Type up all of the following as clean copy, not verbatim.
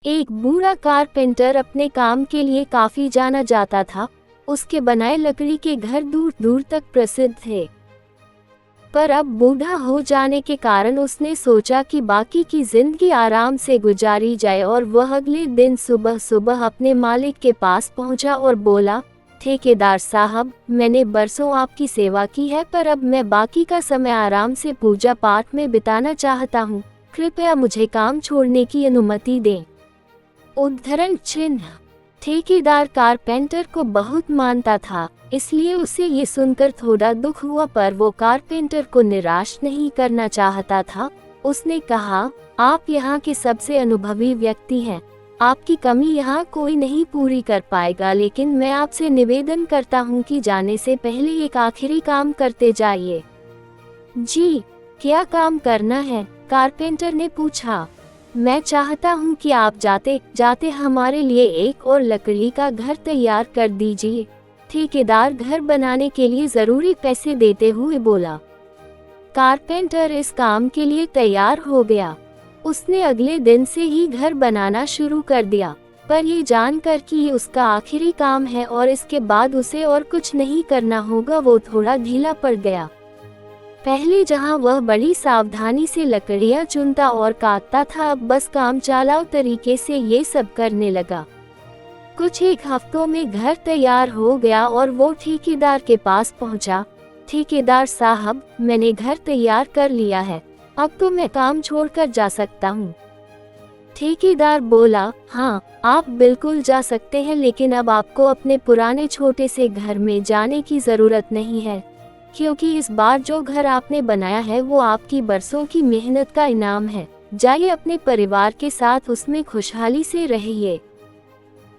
एक बूढ़ा कारपेंटर अपने काम के लिए काफी जाना जाता था। उसके बनाए लकड़ी के घर दूर दूर तक प्रसिद्ध थे। पर अब बूढ़ा हो जाने के कारण उसने सोचा कि बाकी की जिंदगी आराम से गुजारी जाए और वह अगले दिन सुबह सुबह अपने मालिक के पास पहुंचा और बोला, ठेकेदार साहब, मैंने बरसों आपकी सेवा की है, पर अब मैं बाकी का समय आराम से पूजा पाठ में बिताना चाहता हूँ। कृपया मुझे काम छोड़ने की अनुमति दें। उद्धरण चिन्ह। ठेकेदार कारपेंटर को बहुत मानता था, इसलिए उसे ये सुनकर थोड़ा दुख हुआ, पर वो कारपेंटर को निराश नहीं करना चाहता था। उसने कहा, आप यहाँ के सबसे अनुभवी व्यक्ति हैं, आपकी कमी यहाँ कोई नहीं पूरी कर पाएगा, लेकिन मैं आपसे निवेदन करता हूँ कि जाने से पहले एक आखिरी काम करते जाइए। जी, क्या काम करना है? कारपेंटर ने पूछा। मैं चाहता हूँ कि आप जाते जाते हमारे लिए एक और लकड़ी का घर तैयार कर दीजिए। ठेकेदार घर बनाने के लिए जरूरी पैसे देते हुए बोला। कारपेंटर इस काम के लिए तैयार हो गया। उसने अगले दिन से ही घर बनाना शुरू कर दिया, पर ये जानकर कि ये उसका आखिरी काम है और इसके बाद उसे और कुछ नहीं करना होगा, वो थोड़ा ढीला पड़ गया। पहले जहां वह बड़ी सावधानी से लकड़ियां चुनता और काटता था, अब बस काम चालाऊ तरीके से ये सब करने लगा। कुछ एक हफ्तों में घर तैयार हो गया और वो ठेकेदार के पास पहुंचा। ठेकेदार साहब, मैंने घर तैयार कर लिया है, अब तो मैं काम छोड़कर जा सकता हूँ। ठेकेदार बोला, हाँ, आप बिल्कुल जा सकते हैं, लेकिन अब आपको अपने पुराने छोटे से घर में जाने की जरूरत नहीं है, क्योंकि इस बार जो घर आपने बनाया है वो आपकी बरसों की मेहनत का इनाम है। जाइए अपने परिवार के साथ उसमें खुशहाली से रहिए।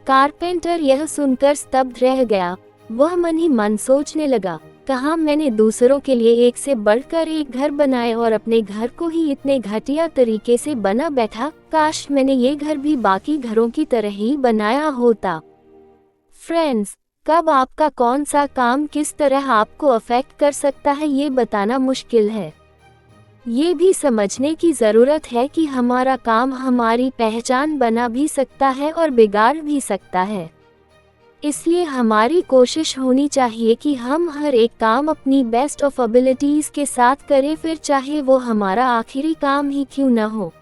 कारपेंटर यह सुनकर स्तब्ध रह गया। वह मन ही मन सोचने लगा, कहाँ मैंने दूसरों के लिए एक से बढ़कर एक घर बनाए और अपने घर को ही इतने घटिया तरीके से बना बैठा। काश मैंने ये घर भी बाकी घरों की तरह ही बनाया होता। फ्रेंड्स, कब आपका कौन सा काम किस तरह आपको अफेक्ट कर सकता है ये बताना मुश्किल है। ये भी समझने की ज़रूरत है कि हमारा काम हमारी पहचान बना भी सकता है और बिगाड़ भी सकता है। इसलिए हमारी कोशिश होनी चाहिए कि हम हर एक काम अपनी बेस्ट ऑफ एबिलिटीज़ के साथ करें, फिर चाहे वो हमारा आखिरी काम ही क्यों न हो।